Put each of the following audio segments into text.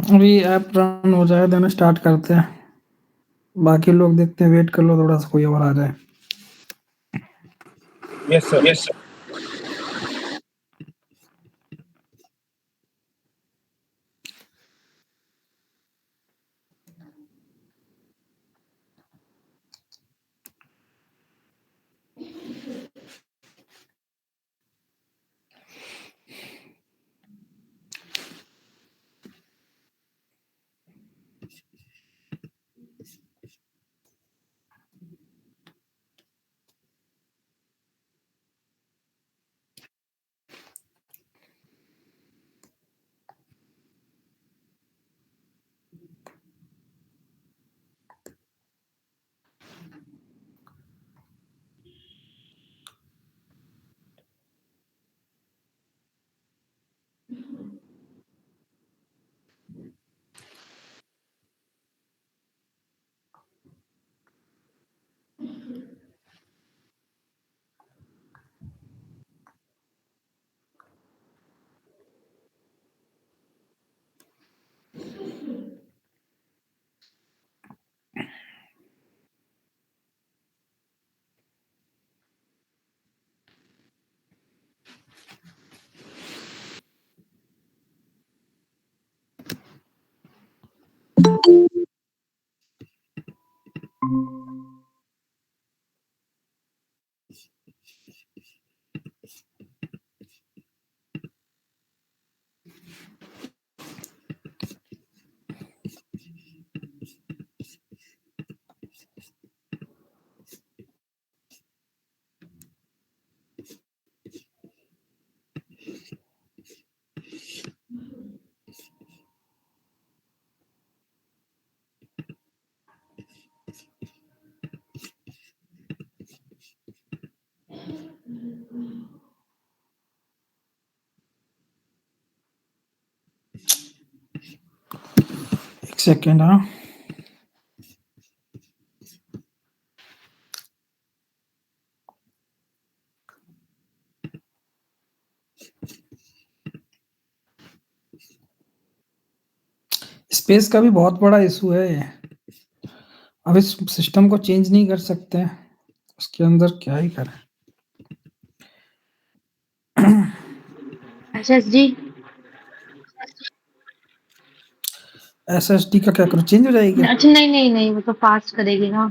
अभी app run हो जाए देन स्टार्ट करते हैं। बाकी लोग देखते हैं, वेट कर लो थोड़ा सा, कोई और आ जाए। Yes sir. Yes sir. एक सेकेंड। हाँ, स्पेस का भी बहुत बड़ा इशू है ये। अब इस सिस्टम को चेंज नहीं कर सकते, उसके अंदर क्या ही करें। SSD SSD का क्या करूं, चेंज हो जाएगी क्या? अच्छा नहीं वो तो फास्ट करेगी ना।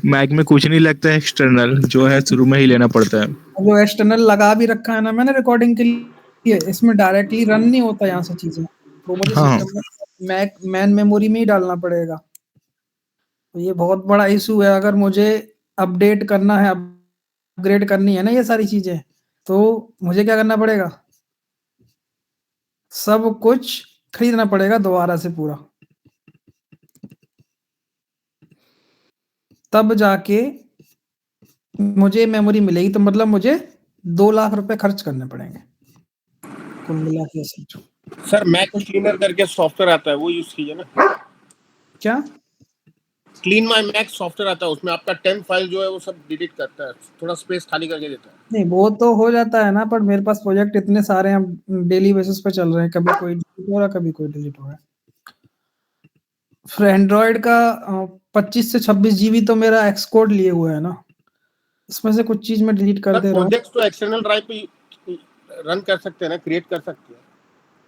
मैक में कुछ नहीं लगता है, एक्सटर्नल जो है शुरू में ही लेना पड़ता है। जो एक्सटर्नल लगा भी रखा है ना मैंने रिकॉर्डिंग के लिए, इसमें डायरेक्टली रन नहीं होता यहाँ से चीजें, तो मुझे हाँ सिस्टम में मैन मेमोरी में ही डालना पड़ेगा। तो ये बहुत बड़ा इशू है। अगर मुझे अपडेट करना है, अपग्रेड करनी है ना ये सारी चीजें, तो मुझे क्या करना पड़ेगा, सब कुछ खरीदना पड़ेगा दोबारा से पूरा, तब जाके मुझे मेमोरी मिलेगी। तो मतलब मुझे 2 लाख रुपए खर्च करने पड़ेंगे कुल मिला के समझो। सर मैक क्लीनर करके सॉफ्टवेयर आता है, वो यूज कीजिए ना। क्या? क्लीन माय मैक सॉफ्टवेयर आता है, उसमें आपका 10 फाइल जो है वो सब डिलीट करता है, थोड़ा स्पेस खाली करके देता है। नहीं वो तो हो जाता है ना, पर मेरे पास प्रोजेक्ट इतने सारे हैं, डेली बेसिस पे चल रहे हैं, कभी कोई डिलीट हो रहा है, कभी कोई डिलीट हो रहा है। फिर एंड्रॉइड का 25 से 26 जीबी तो मेरा एक्सकोड लिए हुए है ना, इसमें से कुछ चीज मैं डिलीट कर सर दे रहा हूँ। प्रोजेक्ट्स तो एक्सटर्नल ड्राइव पे रन कर सकते हैं ना, क्रिएट कर सकते हैं।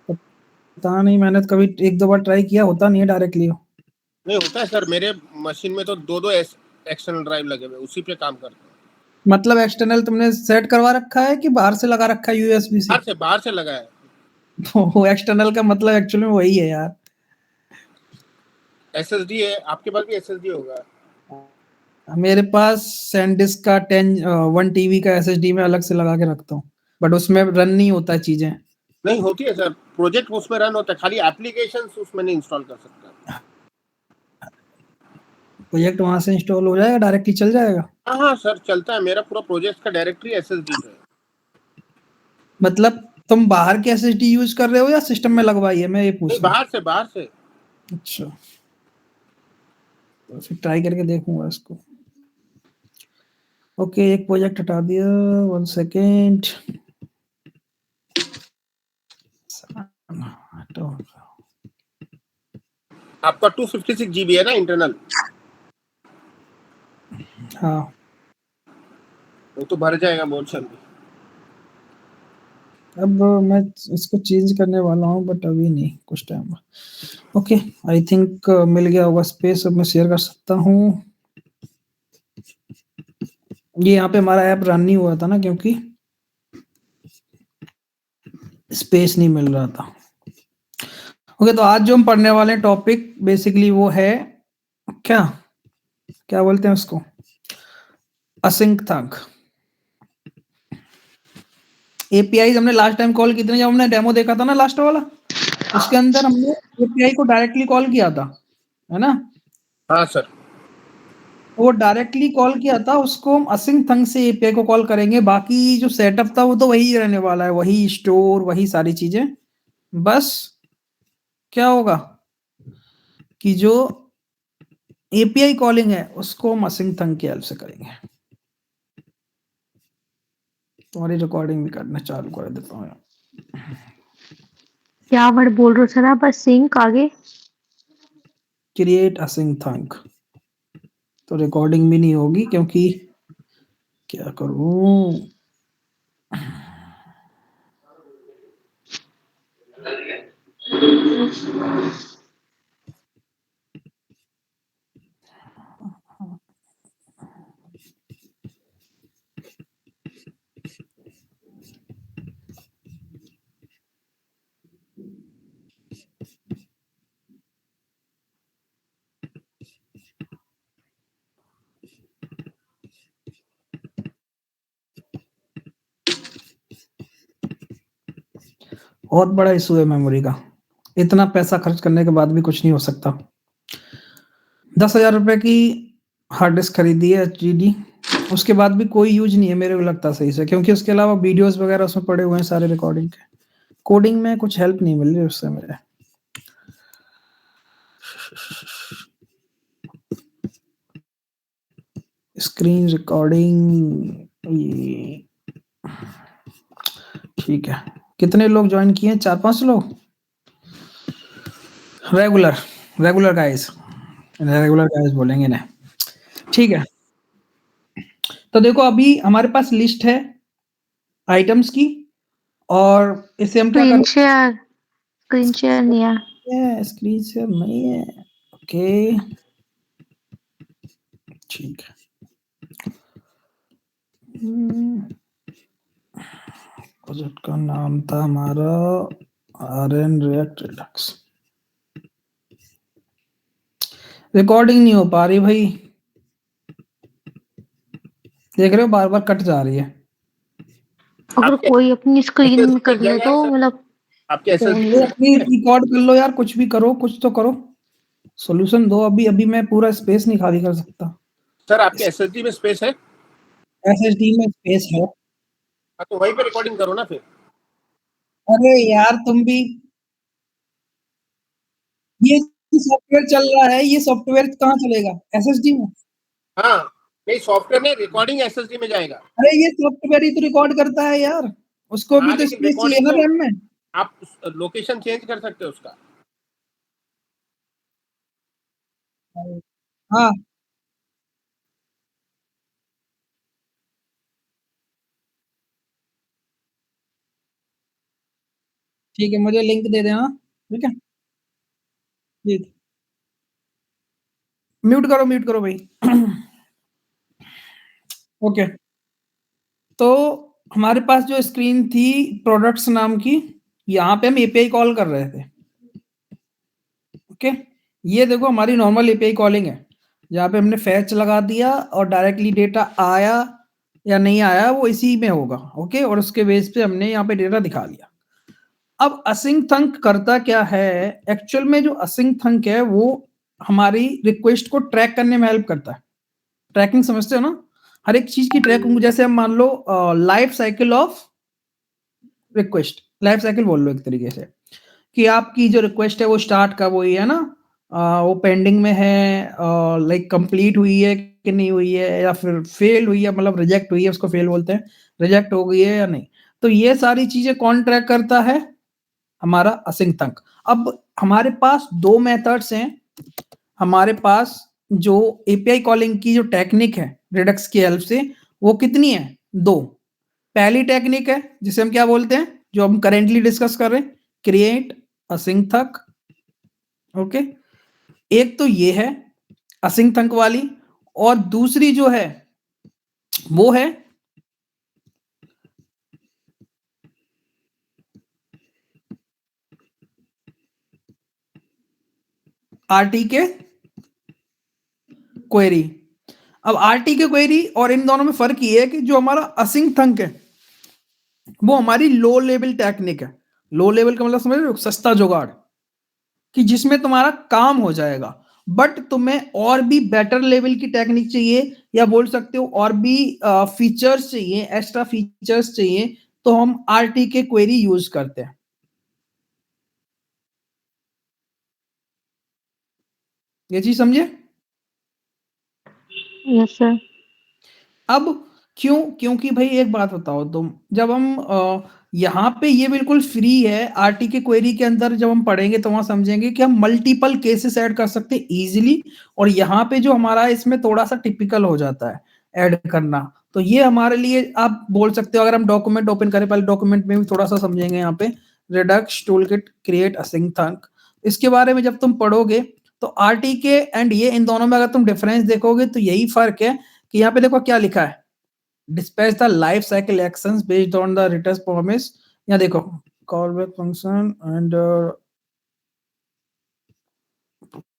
पता नहीं, मैंने तो कभी 1-2 बार ट्राई किया, होता नहीं है डायरेक्टली। नहीं होता है सर, मेरे मशीन में तो 2 एक्सटर्नल ड्राइव लगे हुए, उसी पे काम करते हैं। मतलब एक्सटर्नल तुमने सेट करवा रखा है कि बाहर से लगा रखा है यूएसबी से? बाहर से लगा है। तो वो एक्सटर्नल का मतलब एक्चुअली में वही है यार। एसएसडी है, आपके पास भी एसएसडी होगा। मेरे पास सैनडिस्क का 1 टीबी का एसएसडी में अलग से लगा के रखता हूँ, बट उसमें रन नहीं होता चीजें। नहीं होती है सर, प्रोजेक्ट उसमें रन होता है, खाली एप्लीकेशंस उसमें नहीं इंस्टॉल कर सकता। प्रोजेक्ट वहां से इंस्टॉल हो जाएगा, डायरेक्टली चल जाएगा। हाँ सर चलता है, मेरा पूरा प्रोजेक्ट का डायरेक्टरी एसएसडी पे है। मतलब तुम बाहर की एसएसडी यूज कर रहे हो या सिस्टम में लगवाई है, मैं ये पूछ नहीं, रहा हूँ। बाहर से। अच्छा, तो फिर ट्राई करके देखूंगा इसको। ओके, एक प्रोजेक्ट हटा दिया, 1 सेकेंड। आपका 256 GB है ना इंटरनल? हाँ, वो तो भर जाएगा बहुत जल्दी। अब मैं इसको चेंज करने वाला हूँ, बट अभी नहीं, कुछ टाइम। ओके, आई थिंक मिल गया होगा स्पेस, अब मैं शेयर कर सकता हूँ। ये यहाँ पे हमारा ऐप रन नहीं हुआ था ना, क्योंकि स्पेस नहीं मिल रहा था। ओके, तो आज जो हम पढ़ने वाले टॉपिक बेसिकली वो है क्या बोलते हैं उसको, असिंक एपीआई। हमने लास्ट टाइम कॉल की थी, जब हमने डेमो देखा था ना लास्ट वाला, उसके अंदर हमने एपीआई को डायरेक्टली कॉल किया था, है ना? हाँ सर। वो डायरेक्टली कॉल किया था, उसको हम असिंक से एपीआई को कॉल करेंगे। बाकी जो सेटअप था वो तो वही रहने वाला है, वही स्टोर, वही सारी चीजें। बस क्या होगा कि जो एपीआई कॉलिंग है उसको हम असिंक की हेल्प से करेंगे। तुम्हारी रिकॉर्डिंग भी करना चालू कर देता हूँ। क्या वर्ड बोल रहे हो सर आप? बस सिंक आगे। क्रिएट असिंक, तो रिकॉर्डिंग भी नहीं होगी, क्योंकि क्या करूं, बहुत बड़ा इशू है मेमोरी का। इतना पैसा खर्च करने के बाद भी कुछ नहीं हो सकता। 10,000 रुपए की हार्ड डिस्क खरीदी है एचडीडी, उसके बाद भी कोई यूज नहीं है मेरे को लगता सही से, क्योंकि उसके अलावा वीडियोस वगैरह उसमें पड़े हुए हैं सारे रिकॉर्डिंग के। कोडिंग में कुछ हेल्प नहीं मिल रही उससे मेरे। स्क्रीन रिकॉर्डिंग, ठीक है। कितने लोग ज्वाइन किए? 4-5 लोग रेगुलर गाइस बोलेंगे ना, ठीक है। तो देखो, अभी हमारे पास लिस्ट है आइटम्स की, और इसे हम क्या स्क्रीन शेयर नहीं है। करेंगे, स्क्रीन शेयर नहीं है। ओके, ठीक है। प्रोजेक्ट का नाम था हमारा RN React Redux। रिकॉर्डिंग नहीं हो पा रही भाई, देख रहे हो बार बार कट जा रही है। अगर आपके कोई अपनी स्क्रीन में कर ले जगह तो है सर? मतलब आपके एसएसडी तो अपनी रिकॉर्ड कर लो यार, कुछ भी करो, कुछ तो करो, सॉल्यूशन दो। अभी मैं पूरा स्पेस नहीं खाली कर सकता। सर आपके एसएसडी में स्पेस है? एसएसडी में स्पेस है। हाँ, तो वहीं पे रिकॉर्डिंग करो ना फिर। अरे यार तुम भी, ये सॉफ्टवेयर चल रहा है, ये सॉफ्टवेयर कहाँ चलेगा एसएसडी में? हाँ, नहीं सॉफ्टवेयर में रिकॉर्डिंग एसएसडी में जाएगा। अरे ये सॉफ्टवेयर ही तो रिकॉर्ड करता है यार, उसको भी हाँ, तो लेकिन स्पेस चाहिए रिकॉर्डिंग ना तो रैम में। आप लोकेशन चेंज कर सकते हो उसका। हाँ ठीक है, मुझे लिंक दे देना, ठीक है। ठीक, म्यूट करो भाई। ओके, तो हमारे पास जो स्क्रीन थी प्रोडक्ट्स नाम की, यहाँ पे हम एपीआई कॉल कर रहे थे। ओके, ये देखो हमारी नॉर्मल एपीआई कॉलिंग है, जहाँ पे हमने फैच लगा दिया और डायरेक्टली डेटा आया या नहीं आया वो इसी में होगा। ओके, और उसके बेस पे हमने यहाँ पे डेटा दिखा दिया। अब असिंक थंक करता क्या है एक्चुअल में? जो असिंक थंक है वो हमारी रिक्वेस्ट को ट्रैक करने में हेल्प करता है। ट्रैकिंग समझते हो ना, हर एक चीज की ट्रैकिंग। जैसे हम मान लो life cycle of request, life cycle बोल लो एक तरीके से, कि आपकी जो रिक्वेस्ट है वो स्टार्ट कब हुई है ना, वो पेंडिंग में है, लाइक कंप्लीट हुई है कि नहीं हुई है, या फिर फेल हुई है, मतलब रिजेक्ट हुई है, उसको फेल बोलते हैं, रिजेक्ट हो गई है या नहीं। तो ये सारी चीजें कौन ट्रैक करता है? हमारा असिंक तंक। अब हमारे पास दो मेथड्स हैं। हमारे पास जो एपीआई कॉलिंग की जो टेक्निक है रिडक्स की हेल्प से, वो कितनी है? दो। पहली टेक्निक है जिसे हम क्या बोलते हैं, जो हम करेंटली डिस्कस कर रहे हैं, क्रिएट असिंक थंक। ओके, एक तो ये है असिंक थंक वाली, और दूसरी जो है वो है आरटी के क्वेरी। अब आरटी के क्वेरी और इन दोनों में फर्क ये है कि जो हमारा असिंक थंक है वो हमारी लो लेवल टेक्निक है। लो लेवल का मतलब समझ रहे हो, सस्ता जुगाड़, कि जिसमें तुम्हारा काम हो जाएगा। बट तुम्हें और भी बेटर लेवल की टेक्निक चाहिए, या बोल सकते हो और भी फीचर्स चाहिए, एक्स्ट्रा फीचर्स चाहिए, तो हम आरटी के क्वेरी यूज करते हैं। ये चीज समझे? Yes sir. अब क्यों? क्योंकि भाई एक बात बताओ तुम, जब हम यहाँ पे ये बिल्कुल फ्री है, आरटी के क्वेरी के अंदर जब हम पढ़ेंगे तो वहां समझेंगे कि हम मल्टीपल केसेस ऐड कर सकते हैं इजीली, और यहाँ पे जो हमारा इसमें थोड़ा सा टिपिकल हो जाता है ऐड करना। तो ये हमारे लिए आप बोल सकते हो, अगर हम डॉक्यूमेंट ओपन करें, पहले डॉक्यूमेंट में भी थोड़ा सा समझेंगे यहाँ पे, रिडक्स टूलकिट क्रिएट असिंक थंक, इसके बारे में जब तुम पढ़ोगे तो आरटी के एंड ये, इन दोनों में अगर तुम डिफरेंस देखोगे तो यही फर्क है कि यहाँ पे देखो क्या लिखा है, dispatch the life cycle actions based on the return promise। यहाँ देखो callback function and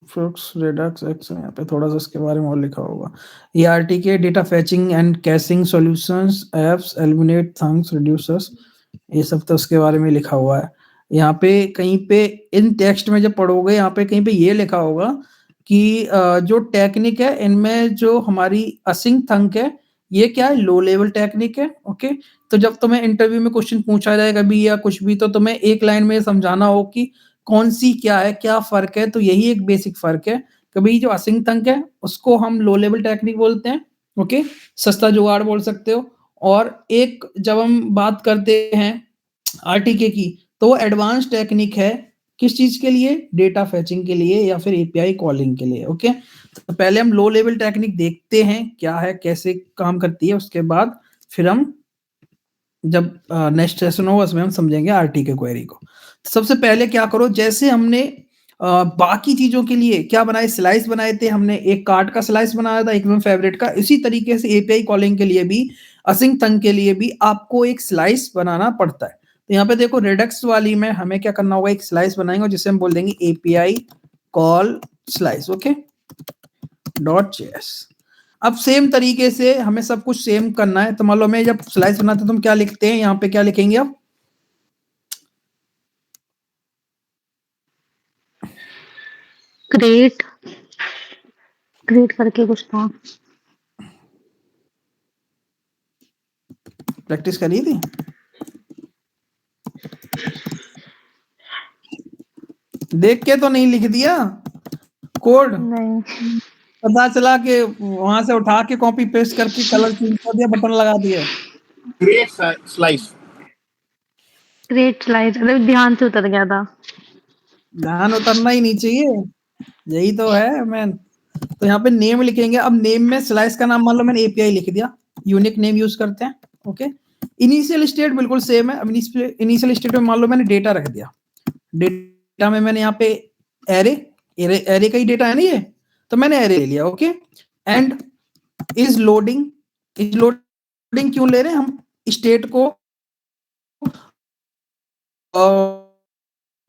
Flux Redux action, यहाँ पे थोड़ा सा इसके बारे में और लिखा होगा। ERT के data fetching and caching solutions, apps, eliminate thunks, reducers, ये सब तो उसके बारे में लिखा हुआ है। यहाँ पे कहीं पे इन टेक्स्ट में जब पढ़ोगे, यहाँ पे कहीं पे ये लिखा होगा कि जो टेक्निक है इनमें जो हमारी असिंक थंक है, ये क्या है? लो लेवल टेक्निक है। ओके, तो जब तुम्हें इंटरव्यू में क्वेश्चन पूछा जाएगा भी या कुछ भी, तो तुम्हें एक लाइन में समझाना हो कि कौन सी क्या है, क्या फर्क है। तो यही एक बेसिक फर्क है कि भाई जो असिंक थंक है उसको हम लो लेवल टेक्निक बोलते हैं। ओके, सस्ता जुगाड़ बोल सकते हो। और एक जब हम बात करते हैं आरटीके की, तो वो एडवांस टेक्निक है, किस चीज के लिए? डेटा फैचिंग के लिए या फिर एपीआई कॉलिंग के लिए। ओके, तो पहले हम लो लेवल टेक्निक देखते हैं क्या है, कैसे काम करती है, उसके बाद फिर हम जब नेक्स्ट सेशन होगा उसमें हम समझेंगे आरटी के क्वेरी को। तो सबसे पहले क्या करो, जैसे हमने बाकी चीजों के लिए क्या बनाए, स्लाइस बनाए थे हमने, एक कार्ड का स्लाइस बनाया था, एक में फेवरेट का, इसी तरीके से एपीआई कॉलिंग के लिए भी, असिंक थंक के लिए भी आपको एक स्लाइस बनाना पड़ता है। तो यहाँ पे देखो रिडक्स वाली में हमें क्या करना होगा, एक स्लाइस बनाएंगे जिसे हम बोल देंगे API call slice. Okay, .js। अब सेम तरीके से हमें सब कुछ सेम करना है। तो मान लो मैं जब स्लाइस बनाते हैं तुम क्या लिखते हैं, यहाँ पे क्या लिखेंगे अब? क्रिएट करके कुछ था। प्रैक्टिस करी थी? देख के तो नहीं लिख दिया कोड? नहीं, पता चला कि वहां से उठा के कॉपी पेस्ट करके कलर चेंज कर दिया, बटन लगा दिया। क्रिएट स्लाइस, क्रिएट स्लाइड, अरे ध्यान से उतर गया था। ध्यान उतरना ही नहीं चाहिए, यही तो है मैन। तो यहाँ पे नेम लिखेंगे। अब नेम में स्लाइस का नाम मान लो मैंने एपीआई लिख दिया, यूनिक नेम यूज करते हैं। ओके, इनिशियल स्टेट बिल्कुल सेम है। अब इनिशियल स्टेट में मान लो मैंने डेटा रख दिया, डेटा में मैंने यहाँ पे एरे का ही डेटा है ना ये, तो मैंने एरे ले लिया। ओके, एंड इज लोडिंग क्यों ले रहे हैं हम? स्टेट को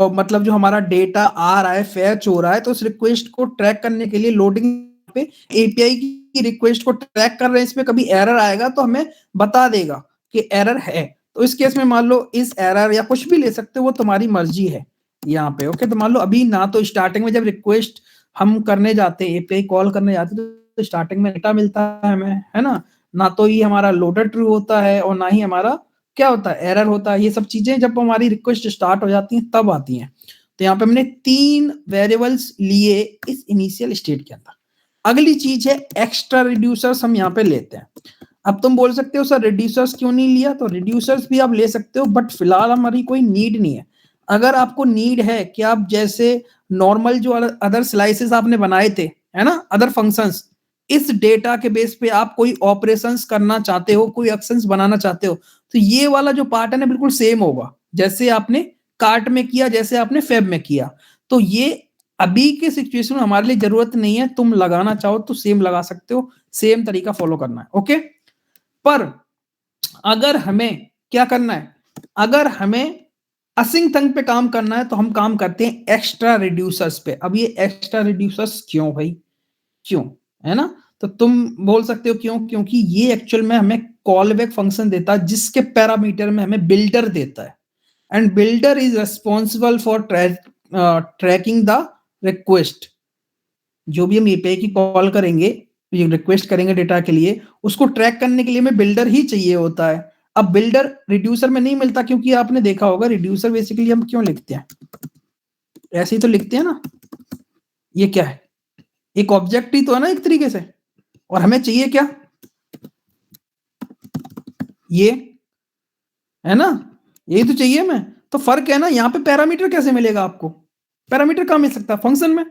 मतलब जो हमारा डेटा आ रहा है, फैच हो रहा है, तो उस रिक्वेस्ट को ट्रैक करने के लिए लोडिंग पे एपीआई की रिक्वेस्ट को ट्रैक कर रहे हैं। इसमें कभी एरर आएगा तो हमें बता देगा कि एरर है। तो इस केस में मान लो इस एरर या कुछ भी ले सकते हो, वो तुम्हारी मर्जी है यहाँ पे। ओके, तो मान लो अभी ना तो स्टार्टिंग में जब रिक्वेस्ट हम करने जाते हैं, एपीआई कॉल करने जाते हैं तो स्टार्टिंग में डेटा मिलता है हमें, है ना तो ये हमारा लोडर ट्रू होता है और ना ही हमारा क्या होता है, एरर होता है। ये सब चीजें जब हमारी रिक्वेस्ट स्टार्ट हो जाती हैं तब आती हैं। तो यहाँ पे हमने 3 वेरिएबल्स लिए इस इनिशियल स्टेट के अंदर। अगली चीज है एक्स्ट्रा रिड्यूसर्स हम यहाँ पे लेते हैं। अब तुम बोल सकते हो सर रिड्यूसर्स क्यों नहीं लिया, तो रिड्यूसर्स भी आप ले सकते हो, बट फिलहाल हमारी कोई नीड नहीं है। अगर आपको नीड है कि आप जैसे नॉर्मल जो अदर स्लाइसेस आपने बनाए थे, है ना, अदर फंक्शंस, इस डेटा के बेस पे आप कोई ऑपरेशंस करना चाहते हो, कोई एक्शंस बनाना चाहते हो, तो ये वाला जो पार्ट है ना बिल्कुल सेम होगा जैसे आपने कार्ट में किया, जैसे आपने फेब में किया। तो ये अभी के सिचुएशन में हमारे लिए जरूरत नहीं है, तुम लगाना चाहो तो सेम लगा सकते हो, सेम तरीका फॉलो करना है, ओके। पर अगर हमें क्या करना है, अगर हमें असिंक थंग पे काम करना है तो हम काम करते हैं एक्स्ट्रा रिड्यूसर्स पे। अब ये एक्स्ट्रा रिड्यूसर्स क्यों भाई, क्यों, है ना, तो तुम बोल सकते हो क्यों, क्योंकि ये एक्चुअल में हमें कॉलबैक फंक्शन देता है जिसके पैरामीटर में हमें बिल्डर देता है, and builder is responsible for tracking the request. जो भी हम एपीआई की कॉल करेंगे, ये रिक्वेस्ट करेंगे डेटा के लिए, उसको ट्रैक करने के लिए हमें बिल्डर ही चाहिए होता है। अब बिल्डर रिड्यूसर में नहीं मिलता, क्योंकि आपने देखा होगा रिड्यूसर बेसिकली हम क्यों लिखते हैं, ऐसे ही तो लिखते हैं ना। ये क्या है, एक ऑब्जेक्ट ही तो है ना एक तरीके से, और हमें चाहिए क्या, ये है ना, यही तो चाहिए हमें। तो फर्क है ना, यहाँ पे पैरामीटर कैसे मिलेगा आपको, पैरामीटर कहाँ मिल सकता है, फंक्शन में।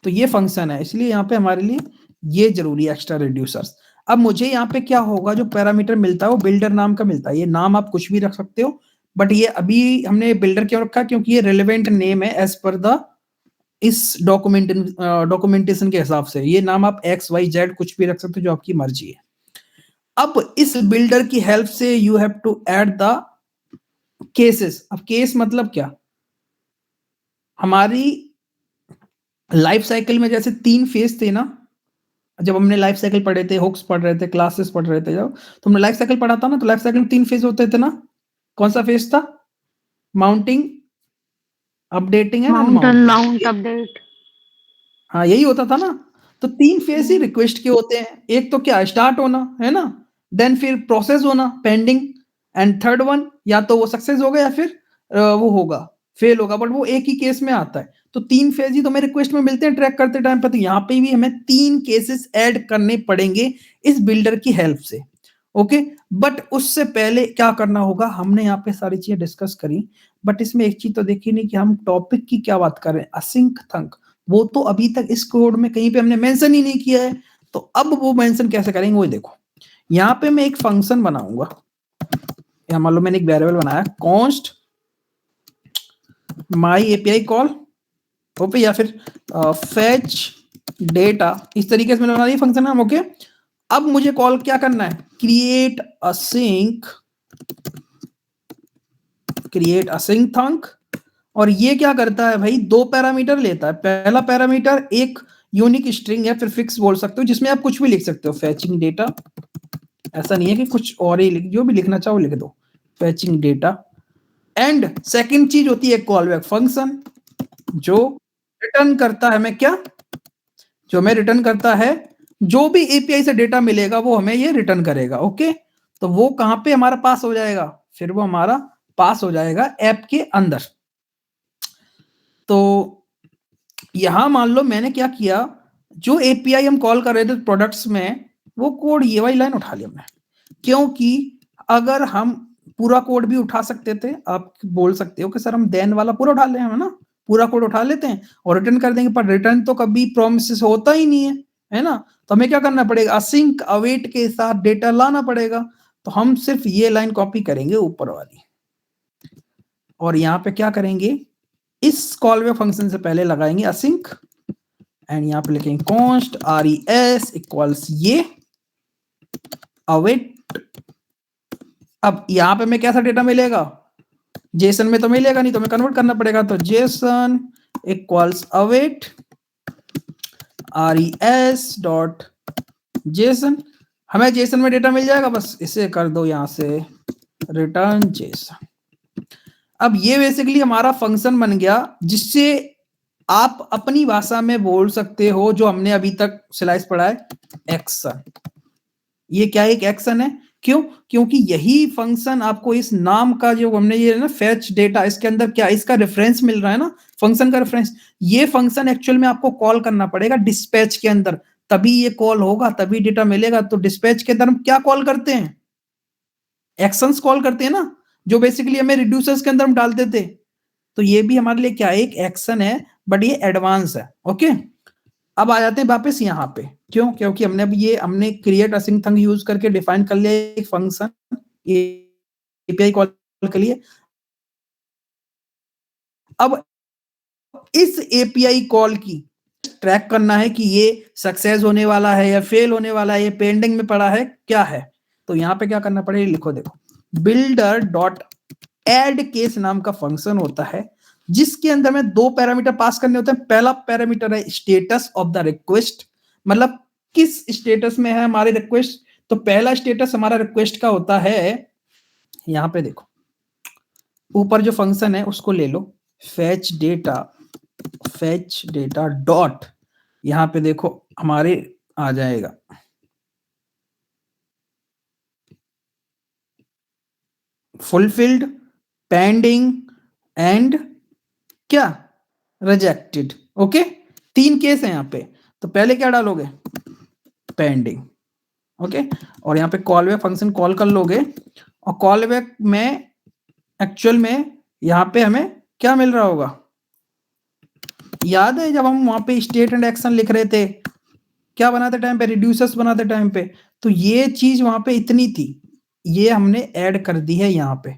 तो ये फंक्शन है, इसलिए यहाँ पे हमारे लिए ये जरूरी है एक्स्ट्रा रिड्यूसर्स। अब मुझे यहाँ पे क्या होगा, जो पैरामीटर मिलता है वो बिल्डर नाम का मिलता है। ये नाम आप कुछ भी रख सकते हो, बट ये अभी हमने बिल्डर क्यों रखा, क्योंकि ये रिलेवेंट नेम है एज पर द इस डॉक्यूमेंटेशन के हिसाब से। ये नाम आप XYZ कुछ भी रख सकते हो, जो आपकी मर्जी है। अब इस बिल्डर की हेल्प से you have to add the cases. अब केस मतलब क्या, हमारी लाइफ साइकिल में जैसे 3 फेज थे ना, जब हमने लाइफ साइकिल पढ़े थे, हुक्स पढ़ रहे थे, क्लासेस पढ़ रहे थे, जब तो हमने लाइफ साइकिल पढ़ा था ना, तो लाइफ साइकिल में 3 फेज होते थे ना। कौन सा फेज था, mounting, updating and mount unmount. Unmount update. हाँ यही होता था ना। तो 3 फेज ही रिक्वेस्ट के होते हैं। एक तो क्या, स्टार्ट होना, है ना, देन फिर प्रोसेस होना, पेंडिंग, एंड थर्ड वन या तो वो सक्सेस होगा या फिर वो होगा, फेल होगा, बट वो एक ही केस में आता है। तो 3 फेज ही तो हमें रिक्वेस्ट में मिलते हैं ट्रैक करते टाइम पर। तो यहाँ पे भी हमें 3 केसेस ऐड करने पड़ेंगे इस बिल्डर की हेल्प से, ओके। बट उससे पहले क्या करना होगा, हमने यहाँ पे सारी चीजें डिस्कस करी, बट इसमें एक चीज तो देखी नहीं कि हम टॉपिक की क्या बात कर रहे हैं, असिंक थंक। वो तो अभी तक इस कोड में कहीं पे हमने मेंशन ही नहीं किया है। तो अब वो मेंशन कैसे करेंगे वो देखो। यहाँ पे मैं एक फंक्शन बनाऊंगा, या मान लो मैंने एक वेरिएबल बनाया कॉन्स्ट माई एपीआई कॉल, ओके, या फिर फेच डेटा, इस तरीके से मैंने बना दिया फंक्शन नाम, ओके। अब मुझे कॉल क्या करना है, क्रिएट असिंक थंक। और ये क्या करता है भाई, 2 पैरामीटर लेता है। पहला पैरामीटर एक यूनिक स्ट्रिंग है, फिर फिक्स बोल सकते हो, जिसमें आप कुछ भी लिख सकते हो, फेचिंग डेटा, ऐसा नहीं है कि कुछ और ही जो भी लिखना चाहो लिख दो, फेचिंग डेटा। एंड सेकंड चीज होती है कॉल बैक फंक्शन, जो रिटर्न करता है हमें क्या, जो हमें रिटर्न करता है जो भी एपीआई से डेटा मिलेगा वो हमें ये रिटर्न करेगा, ओके। तो वो कहां पे हमारा पास हो जाएगा, फिर वो हमारा पास हो जाएगा ऐप के अंदर। तो यहां मान लो मैंने क्या किया, जो एपीआई हम कॉल कर रहे थे प्रोडक्ट्स में, वो कोड ये वाली लाइन उठा लिया हमने, क्योंकि अगर हम पूरा कोड भी उठा सकते थे, आप बोल सकते हो कि सर हम देन वाला पूरा उठा ले, है ना, पूरा कोड उठा लेते हैं और रिटर्न कर देंगे, पर रिटर्न तो कभी प्रोमिस होता ही नहीं है ना। तो हमें क्या करना पड़ेगा, असिंक अवेट के साथ डेटा लाना पड़ेगा। तो हम सिर्फ ये लाइन कॉपी करेंगे ऊपर वाली, और यहाँ पे क्या करेंगे, इस कॉलबैक फंक्शन से पहले लगाएंगे असिंक, एंड यहाँ पे लिखेंगे कॉन्स्ट res इक्वल्स ये अवेट। अब यहाँ पे हमें कैसा डेटा मिलेगा, जेसन में तो मिलेगा नहीं, तो हमें कन्वर्ट करना पड़ेगा। तो Jason equals await res dot JSON, हमें जेसन में डेटा मिल जाएगा, बस इसे कर दो यहां से रिटर्न जेसन। अब ये बेसिकली हमारा फंक्शन बन गया, जिससे आप अपनी भाषा में बोल सकते हो, जो हमने अभी तक स्लाइस पढ़ा है, एक्शन। ये क्या एक एक्शन है? क्यों? क्योंकि यही फंक्शन आपको इस नाम का जो हमने ये ना फेच डेटा, इसके अंदर क्या इसका रेफरेंस मिल रहा है ना, फंक्शन का रेफरेंस। ये फंक्शन एक्चुअल में आपको कॉल करना पड़ेगा डिस्पैच के अंदर, तभी ये कॉल होगा, तभी डेटा मिलेगा। तो डिस्पैच के अंदर हम क्या कॉल करते हैं? एक्शंस कॉल करते हैं ना, जो बेसिकली हमें रिड्यूसर्स के अंदर हम डालते थे। तो ये भी हमारे लिए क्या है? एक एक्शन है, बट ये एडवांस है। ओके, अब आ जाते हैं वापस यहाँ पे। क्यों? क्योंकि हमने अब ये हमने क्रिएट असिंग थंग यूज करके डिफाइन कर लिया एक फंक्शन एपीआई कॉल के लिए। अब इस एपीआई कॉल की ट्रैक करना है कि ये सक्सेस होने वाला है या फेल होने वाला है, ये पेंडिंग में पड़ा है, क्या है। तो यहाँ पे क्या करना पड़ेगा, लिखो देखो, बिल्डर डॉट एड केस नाम का फंक्शन होता है, जिसके अंदर में 2 पैरामीटर पास करने होते हैं। पहला पैरामीटर है स्टेटस ऑफ द रिक्वेस्ट, मतलब किस स्टेटस में है हमारी रिक्वेस्ट। तो पहला स्टेटस हमारा रिक्वेस्ट का होता है, यहाँ पे देखो ऊपर जो फंक्शन है उसको ले लो, फेच डेटा डॉट, यहाँ पे देखो हमारे आ जाएगा फुलफिल्ड, पेंडिंग एंड क्या, रिजेक्टेड। ओके, 3 केस है यहाँ पे। तो पहले क्या डालोगे, पेंडिंग। ओके, और यहाँ पे कॉल बैक फंक्शन कॉल कर लोगे, और कॉल बैक में एक्चुअल में यहाँ पे हमें क्या मिल रहा होगा, याद है जब हम वहां पे स्टेट एंड एक्शन लिख रहे थे, क्या बनाते टाइम पे, रिड्यूसर्स बनाते टाइम पे, तो ये चीज वहां पे इतनी थी, ये हमने ऐड कर दी है यहाँ पे,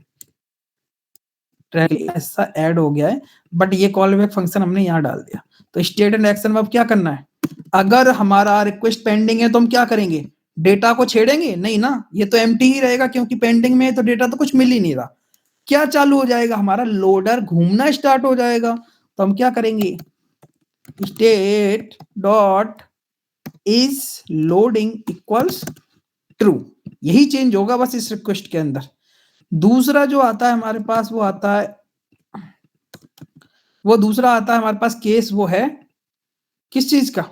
ऐसा ऐड हो गया है, बट ये कॉल बैक फंक्शन हमने यहाँ डाल दिया। तो स्टेट एंड एक्शन में अब क्या करना है, अगर हमारा रिक्वेस्ट पेंडिंग है तो हम क्या करेंगे, डेटा को छेड़ेंगे नहीं ना, ये तो एम्प्टी ही रहेगा, क्योंकि पेंडिंग में है तो डेटा तो कुछ मिल ही नहीं रहा। क्या चालू हो जाएगा, हमारा लोडर घूमना स्टार्ट हो जाएगा। तो हम क्या करेंगे, state dot is loading equals true, यही चेंज होगा बस इस रिक्वेस्ट के अंदर। दूसरा जो आता है हमारे पास, वो आता है, वो दूसरा आता है हमारे पास केस, वो है किस चीज का,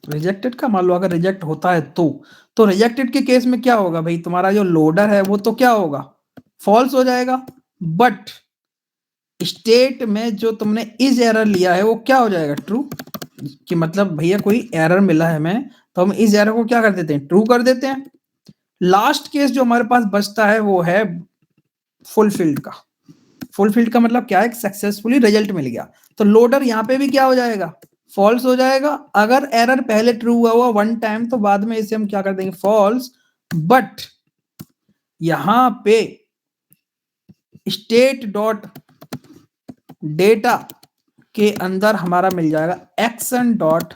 रिजेक्टेड का। मान लो अगर रिजेक्ट होता है तो रिजेक्टेड के केस में क्या होगा भाई, तुम्हारा जो लोडर है वो तो क्या होगा, फॉल्स हो जाएगा। बट स्टेट में जो तुमने इस एरर लिया है वो क्या हो जाएगा, ट्रू। कि मतलब भैया कोई एरर मिला है हमें, तो हम इस एरर को क्या कर देते हैं, ट्रू कर देते हैं। लास्ट केस जो हमारे पास बचता है वो है फुलफिल्ड का। फुलफिल्ड का मतलब क्या है, सक्सेसफुली रिजल्ट मिल गया। तो लोडर यहाँ पे भी क्या हो जाएगा, फॉल्स हो जाएगा। अगर एरर पहले ट्रू हुआ 1 टाइम, तो बाद में इसे हम क्या कर देंगे, फॉल्स। बट यहां पे स्टेट डॉट डेटा के अंदर हमारा मिल जाएगा एक्शन डॉट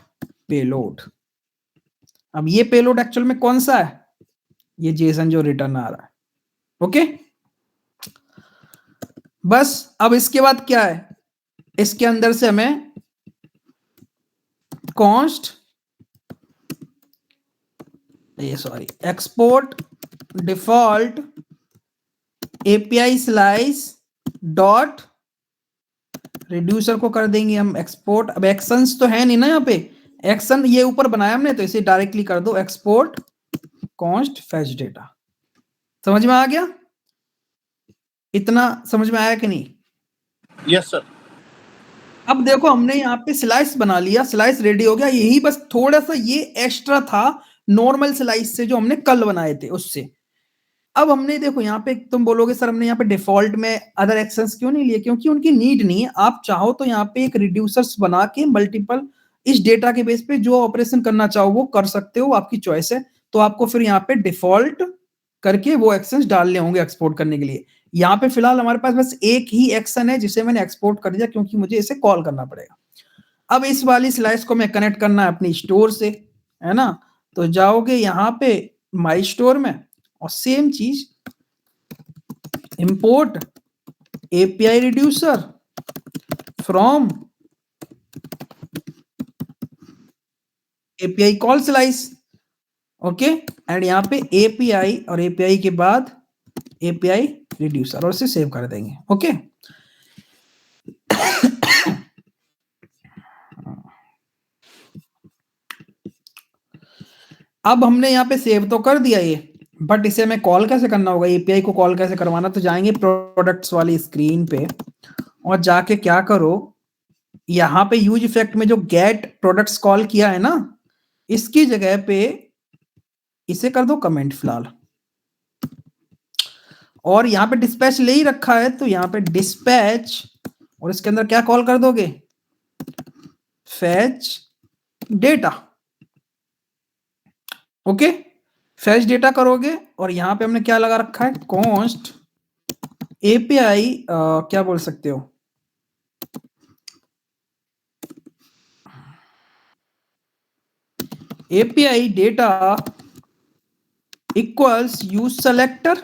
पेलोड। अब ये पेलोड एक्चुअल में कौन सा है, ये जेसन जो रिटर्न आ रहा है। ओके, बस अब इसके बाद क्या है, इसके अंदर से हमें const export default API slice dot reducer को कर देंगे हम एक्सपोर्ट। अब एक्शंस तो है नहीं ना यहाँ पे, एक्शन ये ऊपर बनाया हमने, तो इसे डायरेक्टली कर दो एक्सपोर्ट कॉन्स्ट फेच डेटा। समझ में आ गया, इतना समझ में आया कि नहीं? Yes sir. अब देखो हमने यहाँ पे स्लाइस बना लिया, स्लाइस रेडी हो गया। यही बस थोड़ा सा ये एक्स्ट्रा था नॉर्मल स्लाइस से जो हमने कल बनाए थे उससे। अब हमने देखो यहाँ पे, तुम बोलोगे सर हमने यहाँ पे डिफॉल्ट में अदर एक्शंस क्यों नहीं लिए, क्योंकि उनकी नीड नहीं है। आप चाहो तो यहाँ पे एक रिड्यूसर्स बना के मल्टीपल इस डेटा के बेस पे जो ऑपरेशन करना चाहो वो कर सकते हो, आपकी चॉइस है। तो आपको फिर यहाँ पे डिफॉल्ट करके वो एक्शंस डालने होंगे एक्सपोर्ट करने के लिए। यहाँ पे फिलहाल हमारे पास बस एक ही एक्शन है जिसे मैंने एक्सपोर्ट कर दिया, क्योंकि मुझे इसे कॉल करना पड़ेगा। अब इस वाली स्लाइस को मैं कनेक्ट करना है अपनी स्टोर से, है ना। तो जाओगे यहाँ पे माई स्टोर में, और सेम चीज import API reducer from API call slice, okay. And यहाँ पे API और API के बाद API reducer, और इसे सेव कर देंगे। ओके अब हमने यहाँ पे सेव तो कर दिया ये, बट इसे हमें कॉल कैसे करना होगा, एपीआई को कॉल कैसे करवाना? तो जाएंगे प्रोडक्ट्स वाली स्क्रीन पे और जाके क्या करो, यहाँ पे यूज इफेक्ट में जो गेट प्रोडक्ट्स कॉल किया है ना, इसकी जगह पे इसे कर दो कमेंट फिलहाल, और यहाँ पे डिस्पैच ले ही रखा है तो यहाँ पे डिस्पैच, और इसके अंदर क्या कॉल कर दोगे, fetch data. Okay, fetch data करोगे और यहाँ पे हमने क्या लगा रखा है, कॉन्स्ट एपीआई, क्या बोल सकते हो, API data equals use selector,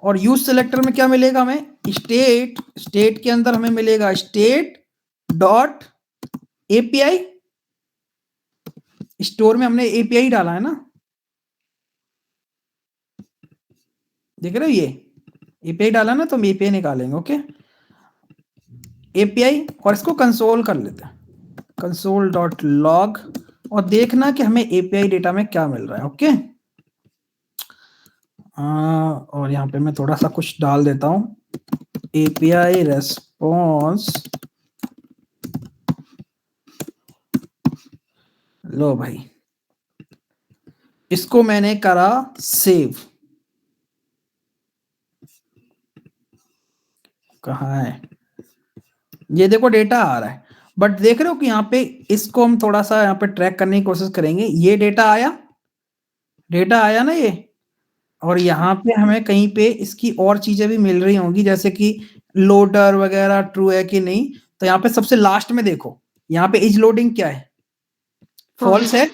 और यूज सेलेक्टर में क्या मिलेगा हमें, स्टेट, स्टेट के अंदर हमें मिलेगा स्टेट डॉट एपीआई, स्टोर में हमने एपीआई डाला है ना, देख रहे हो ये एपीआई डाला ना, तो हम एपीआई निकालेंगे। ओके, एपीआई, और इसको कंसोल कर लेते हैं, कंसोल डॉट लॉग, और देखना कि हमें एपीआई डेटा में क्या मिल रहा है। ओके, और यहाँ पे मैं थोड़ा सा कुछ डाल देता हूं, एपीआई रेस्पॉन्स, लो भाई, इसको मैंने करा सेव, कहाँ है ये, देखो डेटा आ रहा है, बट देख रहे हो कि यहाँ पे इसको हम थोड़ा सा यहाँ पे ट्रैक करने की कोशिश करेंगे, ये डेटा आया, डेटा आया ना ये, और यहाँ पे हमें कहीं पे इसकी और चीजें भी मिल रही होंगी, जैसे कि लोडर वगैरह ट्रू है कि नहीं। तो यहाँ पे सबसे लास्ट में देखो, यहाँ पे इज लोडिंग क्या है, फॉल्स है।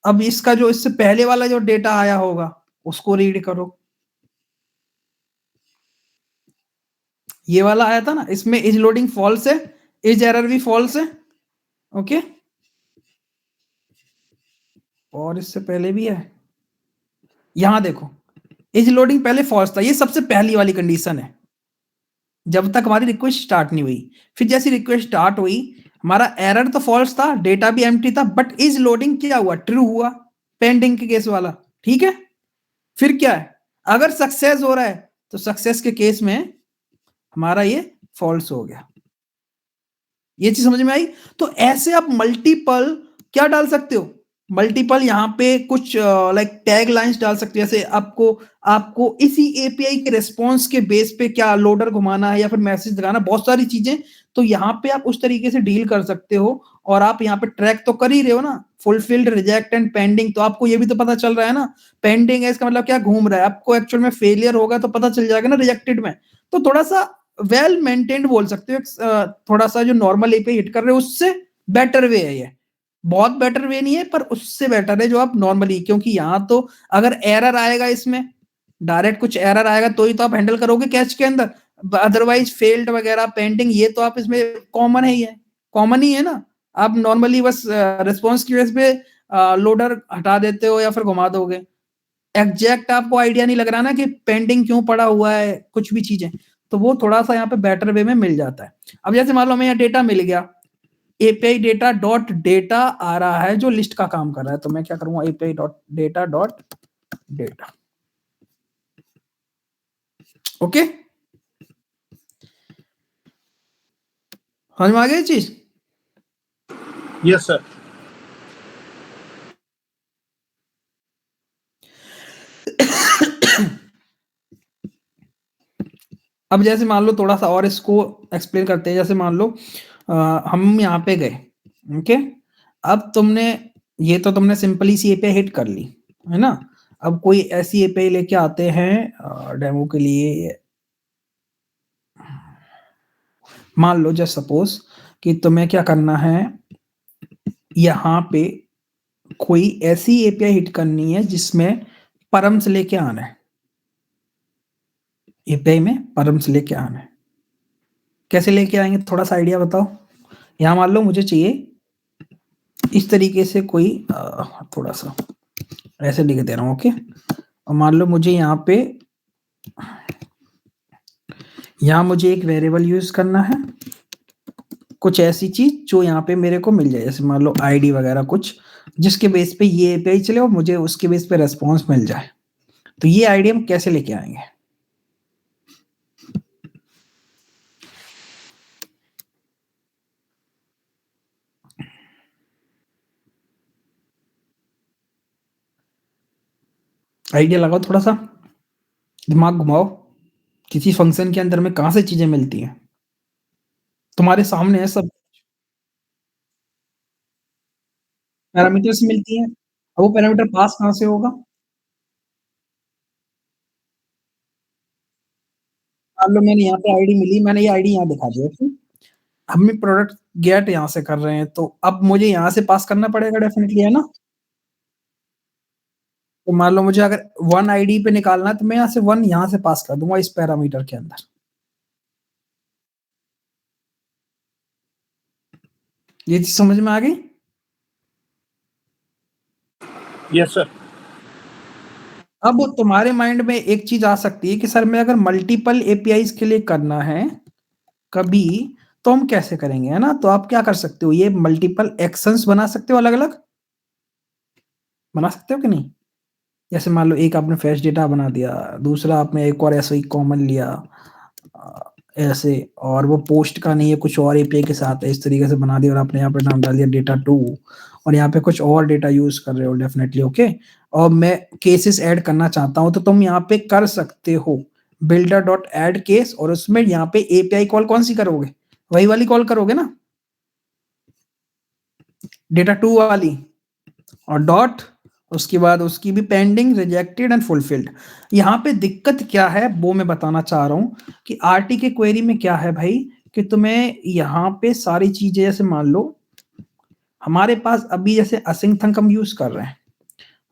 अब इसका जो इससे पहले वाला जो डेटा आया होगा उसको रीड करो, ये वाला आया था ना, इसमें इज लोडिंग फॉल्स है, इज एरर भी फॉल्स है। ओके, और इससे पहले भी है, यहां देखो इज लोडिंग पहले फॉल्स था, ये सबसे पहली वाली कंडीशन है, जब तक हमारी रिक्वेस्ट स्टार्ट नहीं हुई। फिर जैसी रिक्वेस्ट स्टार्ट हुई, हमारा एरर तो फॉल्स था, डेटा भी एम्प्टी था, बट इज लोडिंग क्या हुआ, ट्रू हुआ, पेंडिंग के केस वाला। ठीक है, फिर क्या है, अगर सक्सेस हो रहा है तो सक्सेस के केस में हमारा ये फॉल्स हो गया। ये चीज समझ में आई? तो ऐसे आप मल्टीपल क्या डाल सकते हो, मल्टीपल यहाँ पे कुछ लाइक टैग लाइंस डाल सकते हो, जैसे आपको इसी एपीआई के रिस्पॉन्स के बेस पे क्या लोडर घुमाना है या फिर मैसेज लगाना, बहुत सारी चीजें। तो यहाँ पे आप उस तरीके से डील कर सकते हो, और आप यहाँ पे ट्रैक तो कर ही रहे हो ना, फुलफिल्ड, रिजेक्ट एंड पेंडिंग, तो आपको ये भी तो पता चल रहा है ना, पेंडिंग है इसका मतलब क्या घूम रहा है, आपको एक्चुअल में फेलियर होगा तो पता चल जाएगा ना रिजेक्टेड में। तो थोड़ा सा वेल मेंटेन्ड बोल सकते हो, थोड़ा सा जो नॉर्मल एपीआई हिट कर रहे हो उससे बेटर वे है ये, बहुत बेटर वे नहीं है पर उससे बेटर है जो आप नॉर्मली, क्योंकि यहाँ तो अगर एरर आएगा, इसमें डायरेक्ट कुछ एरर आएगा तो ही तो आप हैंडल करोगे कैच के अंदर, अदरवाइज फेल्ड वगैरह पेंडिंग ये तो आप इसमें कॉमन है ही है, कॉमन ही है ना। आप नॉर्मली बस रिस्पॉन्स की वजह पे लोडर हटा देते हो या फिर घुमा दोगे, एग्जैक्ट आपको आइडिया नहीं लग रहा ना कि पेंडिंग क्यों पड़ा हुआ है कुछ भी चीजें, तो वो थोड़ा सा यहाँ पे बेटर वे में मिल जाता है। अब जैसे मान लो हमें यहाँ डेटा मिल गया, एपीआई डेटा डॉट डेटा आ रहा है जो लिस्ट का काम कर रहा है, तो मैं क्या करूंगा, API dot data dot data. Okay, समझ में आ गई चीज? Yes sir. अब जैसे मान लो थोड़ा सा और इसको एक्सप्लेन करते हैं, जैसे मान लो हम यहाँ पे गए, ओके, अब तुमने ये तो तुमने सिंपली सी एपीआई हिट कर ली है ना, अब कोई ऐसी एपीआई लेके आते हैं डेमो के लिए, मान लो जस्ट सपोज कि तुम्हें क्या करना है, यहाँ पे कोई ऐसी एपीआई हिट करनी है जिसमें परम्स लेके आना है, एपीआई में परम्स लेके आना है। कैसे लेके आएंगे थोड़ा सा आइडिया बताओ। यहाँ मान लो मुझे चाहिए इस तरीके से कोई थोड़ा सा ऐसे लिख दे रहा हूँ, ओके, और मान लो मुझे यहाँ पे मुझे एक वेरिएबल यूज करना है, कुछ ऐसी चीज जो यहाँ पे मेरे को मिल जाए, जैसे मान लो आईडी वगैरह कुछ, जिसके बेस पे ये एपीआई चले और मुझे उसके बेस पे रेस्पॉन्स मिल जाए। तो ये आइडिया हम कैसे लेके आएंगे? आइडिया लगाओ, थोड़ा सा दिमाग घुमाओ। किसी फंक्शन के अंदर में कहाँ से चीजें मिलती हैं? तुम्हारे सामने है सब, पैरामीटर से मिलती हैं। अब वो पैरामीटर पास कहाँ से होगा? मान लो मैंने यहाँ पे आईडी मिली, मैंने ये आईडी यहाँ दिखा दिया, ठीक? हमने प्रोडक्ट गेट यहाँ से कर रहे हैं, तो अब मुझे यहाँ से पास करना पड़ेगा डेफिनेटली, है ना? तो मान लो मुझे अगर 1 आईडी पे निकालना है, तो मैं यहाँ से 1 यहाँ से पास कर दूंगा इस पैरामीटर के अंदर। ये चीज समझ में आ गई? Yes sir. अब तुम्हारे माइंड में एक चीज आ सकती है कि सर मैं अगर मल्टीपल एपीआईज के लिए करना है कभी, तो हम कैसे करेंगे, है ना? तो आप क्या कर सकते हो, ये मल्टीपल एक्शंस बना सकते हो, अलग अलग बना सकते हो कि नहीं? जैसे मान लो एक आपने फेच डेटा बना दिया, दूसरा आपने एक और ऐसे ही कॉमन लिया ऐसे, और वो पोस्ट का नहीं है, कुछ और एपीआई के साथ है, इस तरीके से बना दिया और आपने यहाँ पे नाम डाल दिया डेटा 2, और यहाँ पे कुछ और डेटा यूज कर रहे हो डेफिनेटली, ओके। और मैं केसेस ऐड करना चाहता हूँ, तो तुम यहाँ पे कर सकते हो builder डॉट एड केस, और उसमें यहाँ पे एपीआई कॉल कौन सी करोगे? वही वाली कॉल करोगे ना, डेटा 2 वाली, और डॉट, उसके बाद उसकी भी पेंडिंग, रिजेक्टेड एंड फुलफिल्ड। यहाँ पे दिक्कत क्या है वो मैं बताना चाह रहा हूँ कि आरटी के क्वेरी में क्या है भाई, कि तुम्हें यहाँ पे सारी चीजें, जैसे मान लो हमारे पास अभी जैसे असिंथंक हम यूज कर रहे हैं,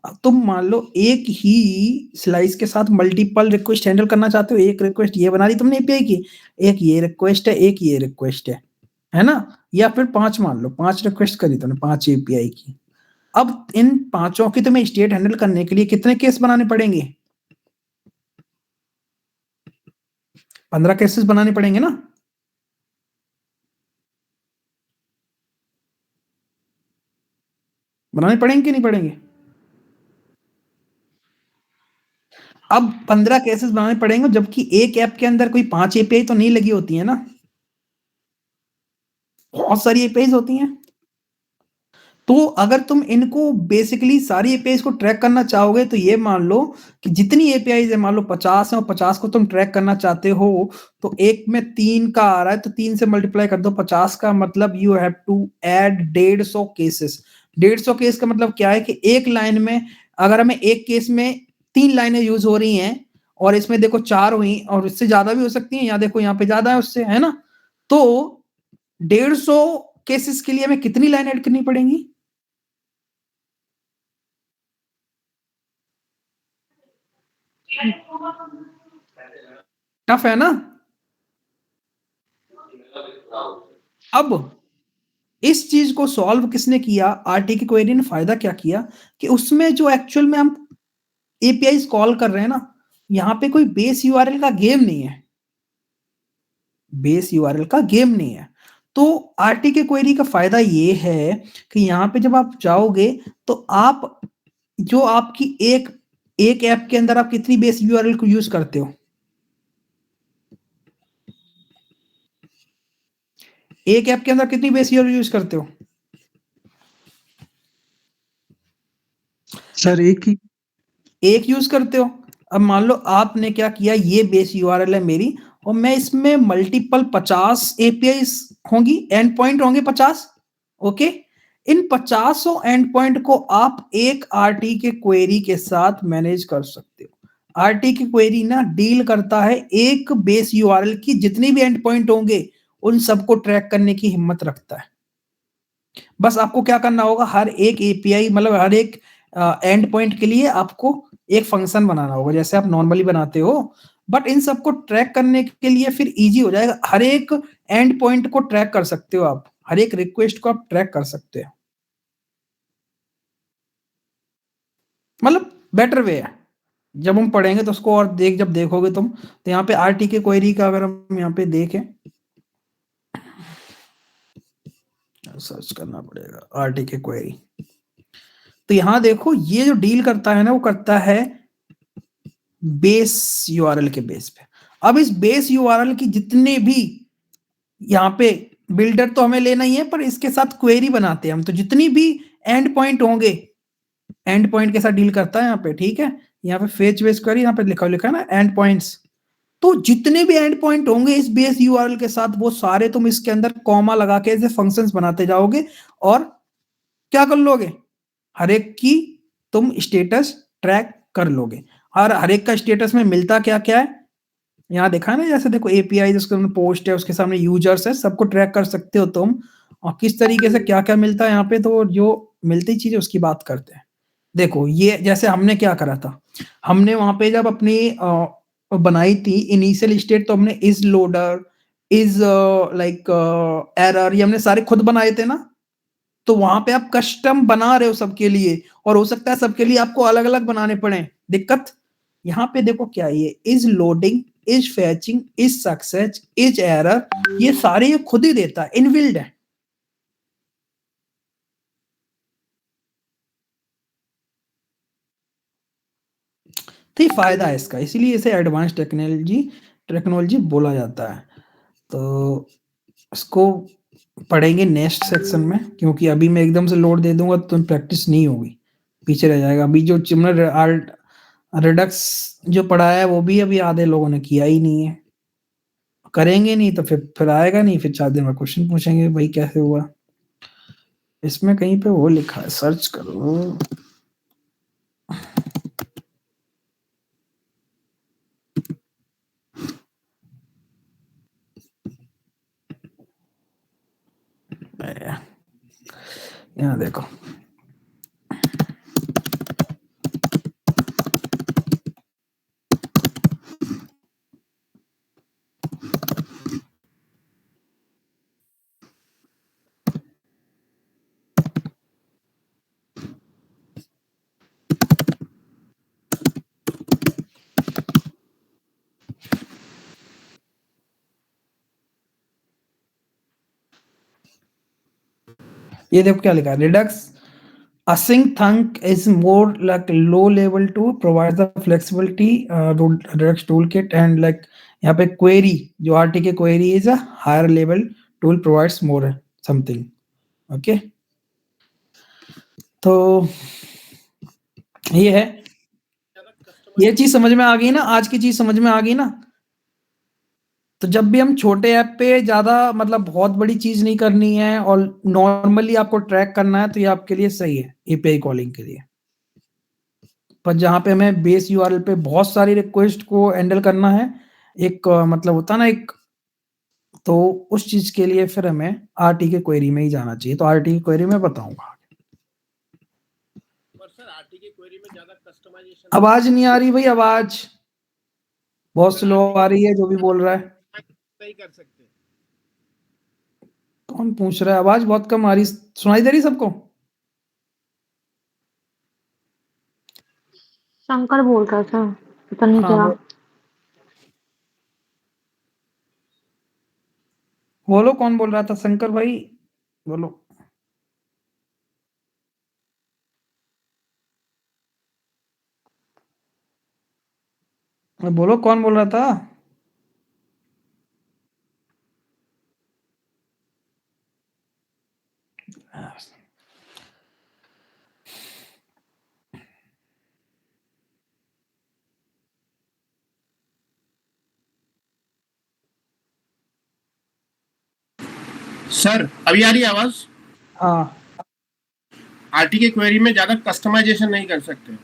अब तुम मान लो एक ही स्लाइस के साथ मल्टीपल रिक्वेस्ट हैंडल करना चाहते हो, एक रिक्वेस्ट ये बना दी तुमने एपीआई की, एक ये रिक्वेस्ट है, एक ये रिक्वेस्ट है ना? या फिर 5, मान लो 5 रिक्वेस्ट करी तुमने 5 एपीआई की। अब इन 5 की तुम्हें स्टेट हैंडल करने के लिए कितने केस बनाने पड़ेंगे? 15 केसेस बनाने पड़ेंगे ना? बनाने पड़ेंगे कि नहीं पड़ेंगे? अब 15 केसेस बनाने पड़ेंगे, जबकि एक ऐप के अंदर कोई 5 एपीआई तो नहीं लगी होती है ना, बहुत सारी एपीआई होती हैं। तो अगर तुम इनको बेसिकली सारी एपीआईज को ट्रैक करना चाहोगे, तो ये मान लो कि जितनी एपीआईज है, मान लो 50 है और 50 को तुम ट्रैक करना चाहते हो, तो एक में 3 का आ रहा है, तो 3 से मल्टीप्लाई कर दो 50 का, मतलब you have to add 150 cases. 150 case का मतलब क्या है कि एक लाइन में, अगर हमें एक केस में 3 लाइनें यूज हो रही हैं, और इसमें देखो 4 हुई, और इससे ज्यादा भी हो सकती है, यहाँ देखो यहाँ पे ज्यादा है उससे, है ना? तो 150 केसेस के लिए हमें कितनी लाइन ऐड करनी पड़ेंगी? टफ है ना? अब इस चीज को सॉल्व किसने किया? आरटी की क्वेरी ने फायदा क्या किया कि उसमें जो एक्चुअल में हम एपीआई कॉल कर रहे हैं ना, यहाँ पे कोई बेस यूआरएल का गेम नहीं है, बेस यूआरएल का गेम नहीं है। तो आरटी के क्वेरी का फायदा ये है कि यहाँ पे जब आप जाओगे, तो आप जो आपकी एक ऐप के अंदर आप कितनी बेस यूआरएल को यूज करते हो? एक ऐप के अंदर कितनी बेस यूआरएल यूज करते हो? सर एक ही। एक यूज करते हो। अब मान लो आपने क्या किया, ये बेस यूआरएल है मेरी, और मैं इसमें मल्टीपल 50 एपीआई होंगी, एंड पॉइंट होंगे 50, ओके। इन 50 एंड पॉइंट को आप एक आरटी के क्वेरी के साथ मैनेज कर सकते हो। आरटी की क्वेरी ना डील करता है एक बेस यूआरएल की जितनी भी एंड पॉइंट होंगे उन सबको ट्रैक करने की हिम्मत रखता है। बस आपको क्या करना होगा, हर एक एपीआई मतलब हर एक एंड पॉइंट के लिए आपको एक फंक्शन बनाना होगा, जैसे आप नॉर्मली बनाते हो, बट इन सबको ट्रैक करने के लिए फिर इजी हो जाएगा। हर एक एंड पॉइंट को ट्रैक कर सकते हो आप, हर एक रिक्वेस्ट को आप ट्रैक कर सकते हो, मतलब बेटर वे है। जब हम पढ़ेंगे तो उसको और जब देखोगे तुम, तो यहाँ पे आरटी के क्वेरी का अगर हम यहाँ पे देखें, सर्च करना पड़ेगा आरटी के क्वेरी, तो यहाँ देखो ये जो डील करता है ना वो करता है बेस यूआरएल के बेस पे। अब इस बेस यूआरएल की जितने भी यहाँ पे बिल्डर तो हमें लेना ही है, पर इसके साथ क्वेरी बनाते हैं हम, तो जितनी भी एंड पॉइंट होंगे एंड पॉइंट के साथ डील करता है यहाँ पे, ठीक है। यहाँ पे फेच बेस क्वेरी, यहाँ पे लिखा है ना एंड पॉइंट्स, तो जितने भी एंड पॉइंट होंगे इस बेस यूआरएल के साथ वो सारे तुम इसके अंदर कॉमा लगा के ऐसे फंक्शंस बनाते जाओगे और क्या कर लोगे, हर एक की तुम स्टेटस ट्रैक कर लोगे। और हर एक का स्टेटस में मिलता क्या क्या है, यहाँ देखा है ना, जैसे देखो एपीआई जिसके अंदर पोस्ट है उसके सामने यूजर्स है, सबको ट्रैक कर सकते हो तुम, और किस तरीके से क्या क्या मिलता है यहाँ पे, तो जो मिलती चीज है उसकी बात करते हैं। देखो ये जैसे हमने क्या करा था, हमने वहां पे जब अपनी बनाई थी इनिशियल स्टेट, तो हमने is loader, is like error, ये हमने सारे खुद बनाए थे ना। तो वहां पे आप कस्टम बना रहे हो सबके लिए, और हो सकता है सबके लिए आपको अलग अलग बनाने पड़े। दिक्कत यहाँ पे देखो क्या है, ये is loading, is फैचिंग, is success, is error, ये सारे ये खुद ही देता है, इनबिल्ड है। तो ये फायदा है इसका, इसीलिए इसे एडवांस टेक्नोलॉजी बोला जाता है। तो इसको पढ़ेंगे नेक्स्ट सेक्शन में, क्योंकि अभी मैं एकदम से लोड दे दूंगा तो प्रैक्टिस नहीं होगी, पीछे रह जाएगा। अभी जो रिडक्स जो पढ़ाया है वो भी अभी आधे लोगों ने किया ही नहीं है, करेंगे नहीं तो फिर आएगा नहीं, फिर 4 दिन में क्वेश्चन पूछेंगे भाई कैसे हुआ। इसमें कहीं पे वो लिखा है, सर्च करो। यहाँ देखो, ये देखो क्या लिखा है, Redux async thunk is more like low level tool, provides the flexibility Redux toolkit, and like यहाँ पे query जो RTK query is a higher level tool, provides more something, okay। तो ये है, ये चीज समझ में आ गई ना, आज की चीज समझ में आ गई ना। तो जब भी हम छोटे ऐप पे ज्यादा मतलब बहुत बड़ी चीज नहीं करनी है और नॉर्मली आपको ट्रैक करना है, तो ये आपके लिए सही है एपीआई कॉलिंग के लिए। पर जहाँ पे हमें बेस यूआरएल पे बहुत सारी रिक्वेस्ट को हैंडल करना है, एक मतलब होता ना एक, तो उस चीज के लिए फिर हमें आरटीके क्वेरी में ही जाना चाहिए। तो आरटीके क्वेरी में बताऊंगा। पर सर आरटीके क्वेरी में ज्यादा कस्टमाइजेशन आवाज नहीं आ रही भाई, आवाज बहुत स्लो आ रही है जो भी बोल रहा है। नहीं कर सकते। कौन पूछ रहा है, आवाज बहुत कम आ रही, सुनाई दे रही सबको? शंकर बोल रहा था, पता नहीं हाँ क्या। बोलो कौन बोल रहा था, शंकर भाई बोलो। बोलो कौन बोल रहा था? सर अभी आ रही है आवाज? हाँ, आरटीके क्वेरी में ज्यादा कस्टमाइजेशन नहीं कर सकते।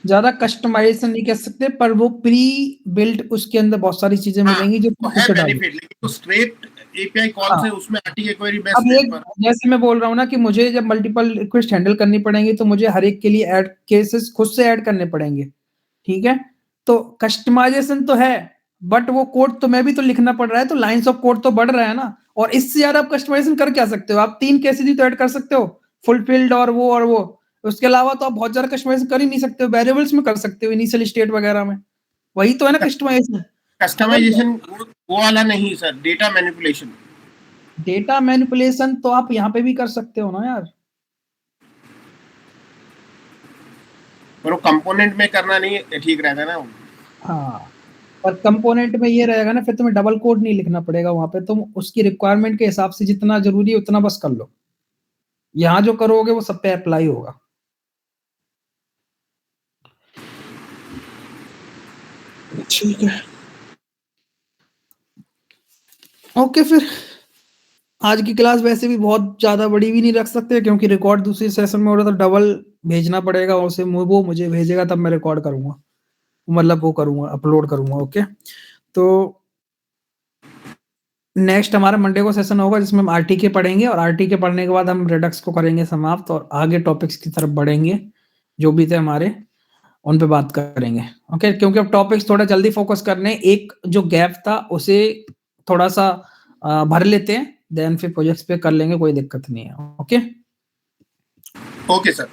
ज्यादा कस्टमाइजेशन नहीं कर सकते, पर वो प्री बिल्ट उसके अंदर बहुत सारी चीजें मिलेंगी जो तो है बेनिफिट, लेकिन तो स्ट्रेट एपीआई कॉल से उसमें आरटीके क्वेरी बेस्ट अब एक जैसे मैं बोल रहा हूँ ना कि मुझे जब मल्टीपल रिक्वेस्ट हैंडल करनी पड़ेंगी तो मुझे हर एक के लिए ऐड केसेस खुद से ऐड करने पड़ेंगे, ठीक है। तो कस्टमाइजेशन तो है, बट वो कोड तो मैं भी तो लिखना पड़ रहा है, तो लाइंस ऑफ कोड तो बढ़ रहा है ना। और इससे ज्यादा आप कस्टमाइजेशन कर क्या सकते हो, आप 3 केसेस ही तो ऐड कर सकते हो, फुलफिल्ड और वो। उसके अलावा तो आप बहुत ज्यादा कस्टमाइजेशन कर ही नहीं सकते हो, वेरिएबल्स में कर सकते हो इनिशियल स्टेट वगैरह में, वही तो है ना कस्टमाइजेशन। कस्टमाइजेशन वो वाला नहीं sir, data manipulation. Data manipulation तो आप यहाँ पे भी कर सकते हो ना यार। पर वो कंपोनेंट में करना नहीं ठीक रहता है ना। हाँ, पर कंपोनेंट में ये रहेगा ना, फिर तुम्हें डबल कोड नहीं लिखना पड़ेगा वहाँ पे, तुम उसकी रिक्वायरमेंट के हिसाब से जितना ज़रूरी है उतना बस कर लो। यहाँ जो करोगे वो सब पे अप्लाई होगा। ठीक है। ओके फिर, आज की क्लास वैसे भी बहुत ज़्यादा बड़ी भी नहीं रख सकते क्योंकि रिकॉर्ड दूसरी सेशन में हो रहा, तो डबल भेजना पड़ेगा उसे, वो मुझे भेजेगा तब मैं रिकॉर्ड करूँगा। मतलब वो करूँगा, अपलोड करूँगा, ओके? तो नेक्स्ट हमारा मंडे को सेशन होगा जिसमें हम आरटीके पढ़ेंगे और आरटीके पढ़ने के बाद हम रिडक्स को करेंगे समाप्त और आगे टॉपिक्स की तरफ बढ़ेंगे, जो भी थे हमारे, उन पे बात करेंगे, ओके? क्योंकि अब टॉपिक्स थोड़ा जल्दी फोकस करने, एक जो गैप था उसे थोड़ा-सा भर लेते हैं, देन फिर प्रोजेक्ट्स पे कर लेंगे, कोई दिक्कत नहीं है, ओके? Okay sir.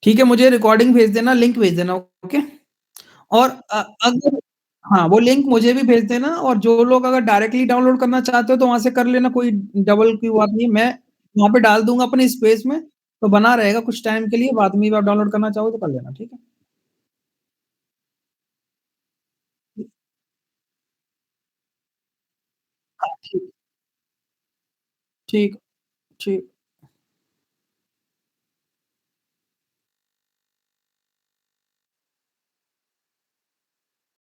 ठीक है, मुझे रिकॉर्डिंग भेज देना, लिंक भेज देना, ओके? और अगर हाँ, वो लिंक मुझे भी भेज देना और जो लोग अगर डायरेक्टली डाउनलोड करना चाहते हो तो वहाँ से कर लेना, कोई डबल की बात नहीं है। मैं वहाँ पे डाल दूँगा अपने स्पेस में, तो बना रहेगा कुछ टाइम के लिए, बाद में आप डाउनलोड करना चाहो तो कर लेना, ठीक है? हाँ, ठीक, ठीक, ठीक।